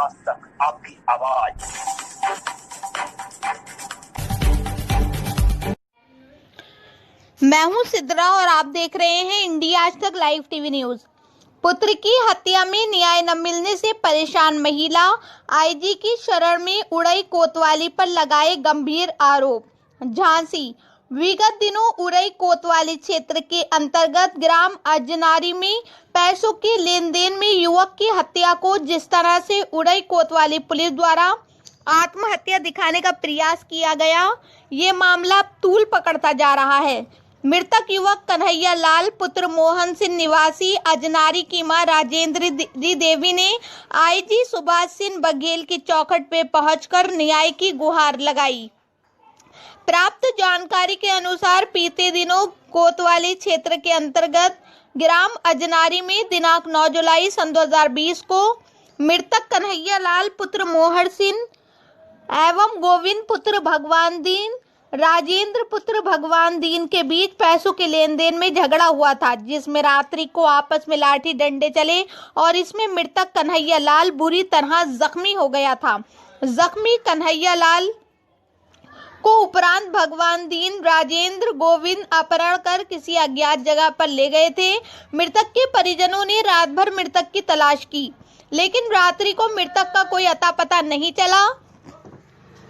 आज तक आपकी आवाज। मैं हूं सिद्रा और आप देख रहे हैं इंडिया आज तक लाइव टीवी न्यूज। पुत्र की हत्या में न्याय न मिलने से परेशान महिला आईजी की शरण में उड़ई कोतवाली पर लगाए गंभीर आरोप। झांसी विगत दिनों उड़ई कोतवाली क्षेत्र के अंतर्गत ग्राम अजनारी में पैसों के लेन देन में युवक की हत्या को जिस तरह से उड़ई कोतवाली पुलिस द्वारा आत्महत्या दिखाने का प्रयास किया गया, ये मामला तूल पकड़ता जा रहा है। मृतक युवक कन्हैया लाल पुत्र मोहन सिंह निवासी अजनारी की मां राजेंद्र देवी ने आईजी सुभाष सिंह बघेल की चौखट पे पहुंचकर न्याय की गुहार लगाई। प्राप्त जानकारी के अनुसार बीते दिनों कोतवाली क्षेत्र के अंतर्गत ग्राम अजनारी में दिनांक 9 जुलाई सन 2020 को मृतक कन्हैया लाल पुत्र मोहन सिंह एवं गोविंद पुत्र भगवान दीन राजेंद्र पुत्र भगवान दीन के बीच पैसों के लेन देन में झगड़ा हुआ था, जिसमें रात्रि को आपस में लाठी डंडे चले और इसमें मृतक कन्हैया लाल बुरी तरह जख्मी हो गया था। जख्मी कन्हैया लाल को उपरांत भगवान दीन राजेंद्र गोविंद अपहरण कर किसी अज्ञात जगह पर ले गए थे। मृतक के परिजनों ने रात भर मृतक की तलाश की, लेकिन रात्रि को मृतक का कोई अता पता नहीं चला।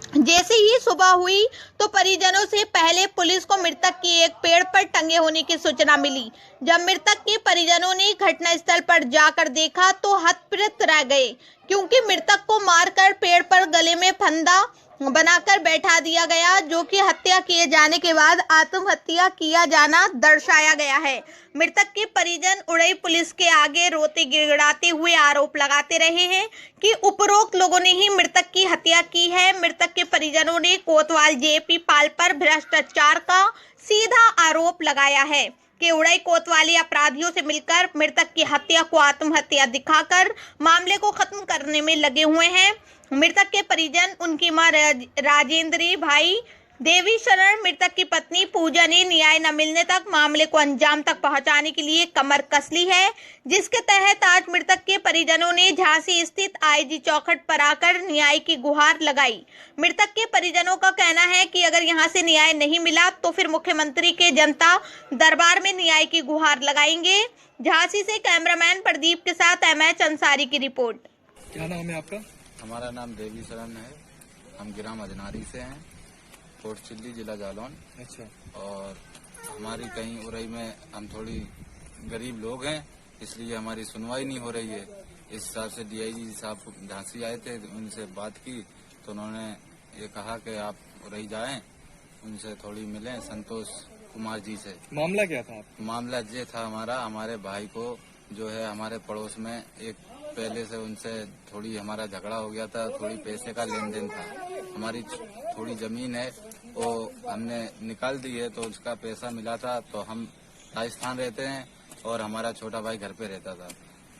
जैसे ही सुबह हुई तो परिजनों से पहले पुलिस को मृतक की एक पेड़ पर टंगे होने की सूचना मिली। जब मृतक के परिजनों ने घटनास्थल पर जाकर देखा तो हतप्रभ रह गए, क्योंकि मृतक को मारकर पेड़ पर गले में फंदा बनाकर बैठा दिया गया, जो कि हत्या किए जाने के बाद आत्महत्या किया जाना दर्शाया गया है। मृतक के परिजन उड़ई पुलिस के आगे रोते गिड़गिड़ाते हुए आरोप लगाते रहे हैं कि उपरोक्त लोगों ने ही मृतक की हत्या की है। मृतक के परिजनों ने कोतवाल जेपी पाल पर भ्रष्टाचार का सीधा आरोप लगाया है कि उड़ई कोतवाली अपराधियों से मिलकर मृतक की हत्या को आत्महत्या दिखाकर मामले को खत्म करने में लगे हुए हैं। मृतक के परिजन उनकी मां राजेंद्री भाई देवी शरण मृतक की पत्नी पूजा ने न्याय न मिलने तक मामले को अंजाम तक पहुंचाने के लिए कमर कस ली है, जिसके तहत आज मृतक के परिजनों ने झांसी स्थित आईजी चौखट पर आकर न्याय की गुहार लगाई। मृतक के परिजनों का कहना है कि अगर यहां से न्याय नहीं मिला तो फिर मुख्यमंत्री के जनता दरबार में न्याय की गुहार लगाएंगे। झांसी से कैमरामैन प्रदीप के साथ एमएच अंसारी की रिपोर्ट। क्या नाम है आपका? हमारा नाम देवी शरण है। हम ग्राम अजनारी से हैं, कोट चिल्ली, जिला जालौन। अच्छा। और हमारी कहीं उड़ई में हम थोड़ी गरीब लोग हैं, इसलिए हमारी सुनवाई नहीं हो रही है। इस हिसाब से डीआईजी साहब झांसी आए थे, उनसे बात की तो उन्होंने ये कहा कि आप उड़ई जाएं, उनसे थोड़ी मिलें संतोष कुमार जी से। मामला क्या था? मामला ये था हमारे भाई को जो है हमारे पड़ोस में एक पहले से उनसे थोड़ी हमारा झगड़ा हो गया था, थोड़ी पैसे का लेन देन था। हमारी थोड़ी जमीन है वो हमने निकाल दी है, तो उसका पैसा मिला था। तो हम राजस्थान रहते हैं और हमारा छोटा भाई घर पे रहता था,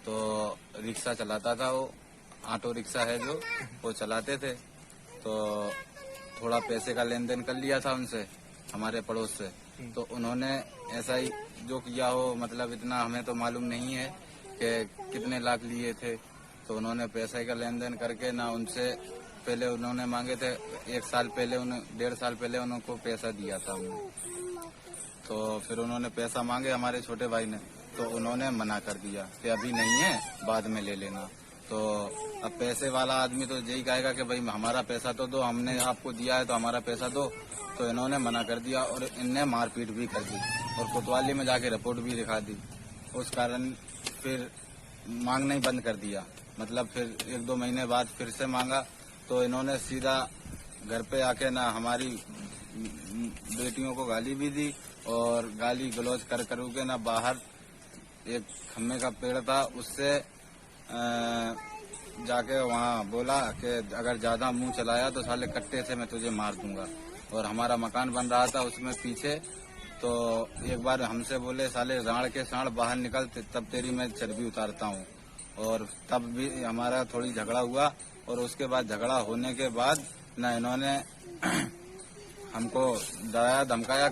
तो रिक्शा चलाता था, वो ऑटो रिक्शा है जो वो चलाते थे। तो थोड़ा पैसे का लेन देन कर लिया था उनसे, हमारे पड़ोस से। तो उन्होंने ऐसा ही जो किया हो, मतलब इतना हमें तो मालूम नहीं है कि कितने लाख लिए थे। तो उन्होंने पैसे का लेन देन करके ना उनसे पहले उन्होंने मांगे थे, 1 साल पहले 1.5 साल पहले उनको पैसा दिया था हमने। तो फिर उन्होंने पैसा मांगे हमारे छोटे भाई ने, तो उन्होंने मना कर दिया कि अभी नहीं है, बाद में ले लेना। तो अब पैसे वाला आदमी तो यही कहेगा कि भाई हमारा पैसा तो दो, हमने आपको दिया है तो हमारा पैसा दो। तो इन्होंने मना कर दिया और इनने मारपीट भी कर दी और कोतवाली में जाके रिपोर्ट भी दिखा दी। उस कारण फिर मांगना ही बंद कर दिया। मतलब फिर 1-2 महीने बाद फिर से मांगा, तो इन्होंने सीधा घर पे आके ना हमारी बेटियों को गाली भी दी और गाली गलौज कर के ना बाहर एक खम्मे का पेड़ था, उससे जाके वहाँ बोला कि अगर ज्यादा मुंह चलाया तो साले कट्टे से मैं तुझे मार दूंगा। और हमारा मकान बन रहा था उसमें पीछे, तो एक बार हमसे बोले साले राण के साण बाहर निकल, तब तेरी मैं चर्बी उतारता हूँ। और तब भी हमारा थोड़ी झगड़ा हुआ और उसके बाद झगड़ा होने के बाद ना इन्होंने हमको डराया धमकाया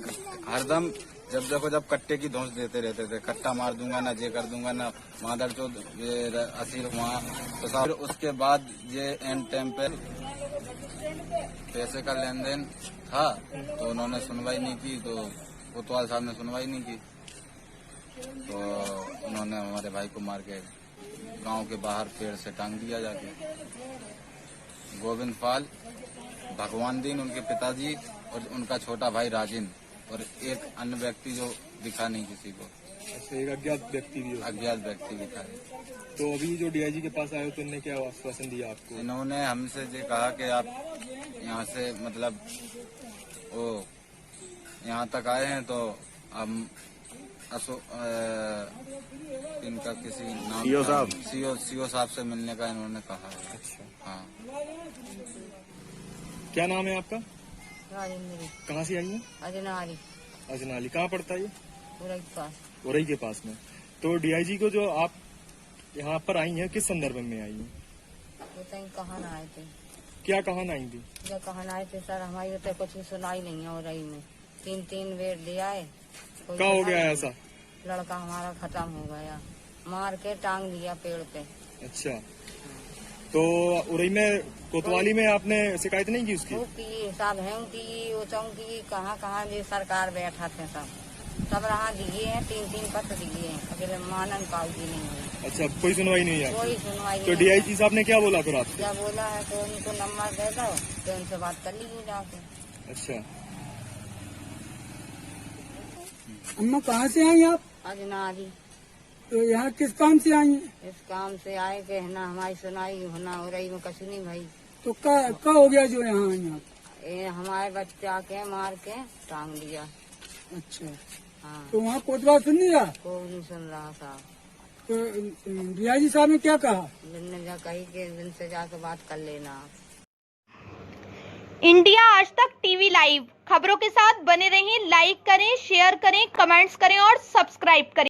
हरदम जब देखो जब कट्टे की धौंस देते रहते थे, कट्टा मार दूंगा ना, ये कर दूंगा ना, मादर चो असीर वहाँ। तो फिर उसके बाद ये एंड टाइम पे पैसे का लेन देन था, तो उन्होंने सुनवाई नहीं की, तो कोतवाल साहब ने सुनवाई नहीं की, तो उन्होंने हमारे भाई को मार के गांव के बाहर पेड़ से टांग दिया जाके। गोविंद पाल, भगवान दीन उनके पिताजी और उनका छोटा भाई राजिन और एक अन्य व्यक्ति जो दिखा नहीं किसी को। अच्छा, एक अज्ञात व्यक्ति भी हो। अज्ञात व्यक्ति दिखा है। तो अभी जो डीआईजी के पास आए हो तो इन्होंने क्या आश्वासन दिया आपको? इन्होंने हमसे ये कहा कि आप यहाँ से मतलब वो यहाँ तक आए हैं तो हम इनका किसी नाम सीओ साहब से मिलने का इन्होंने कहा है। अच्छा, हाँ। क्या नाम है आपका? राजेंद्री। कहाँ से आई है? अजनारी। अजनाली। कहाँ पड़ता है ये? उरई के पास। उरई के पास में। तो डीआईजी को जो आप यहाँ पर आई हैं, किस संदर्भ में आई हैं? वो कहीं कहाँ न आए थे। क्या कहाँ आई थी? जब कहाँ न आए थे सर, हमारी तो कुछ सुनाई नहीं है उरई में। 3 बेर ले आए। क्या हो गया ऐसा? लड़का हमारा खत्म हो गया, मार के टांग दिया पेड़ पे। अच्छा, तो उरई में कोतवाली में आपने शिकायत नहीं की उसकी? वो की सब है की वो चौकी कहाँ जो सरकार बैठा थे सब रहा दिए हैं, 3 पत्र दिए हैं, अकेले मानन पाऊगी नहीं है। अच्छा, कोई सुनवाई नहीं है? कोई सुनवाई तो नहीं। डीआईजी साहब ने क्या बोला फिर आपसे? क्या बोला है तो उनको नंबर दे दो, तो उनसे बात कर लीजिए जाके। अच्छा, अम्मा कहाँ से आई आप? अजनारी। तो यहाँ किस काम से आई हैं? इस काम से आए के है ना, हमारी सुनाई होना हो रही में कछु नहीं भाई। तो क्या हो गया जो यहाँ आई आप? ये हमारे बच्चा के मार के टांग दिया। अच्छा, हाँ, तो वहाँ कोतवाल सुन लिया? कोई नहीं सुन रहा साहब। तो डीआईजी साहब ने क्या कहा? जिनने जा कही के जिनसे जाके बात कर लेना आप। इंडिया आज तक टीवी लाइव खबरों के साथ बने रहें। लाइक करें, शेयर करें, कमेंट्स करें और सब्सक्राइब करें।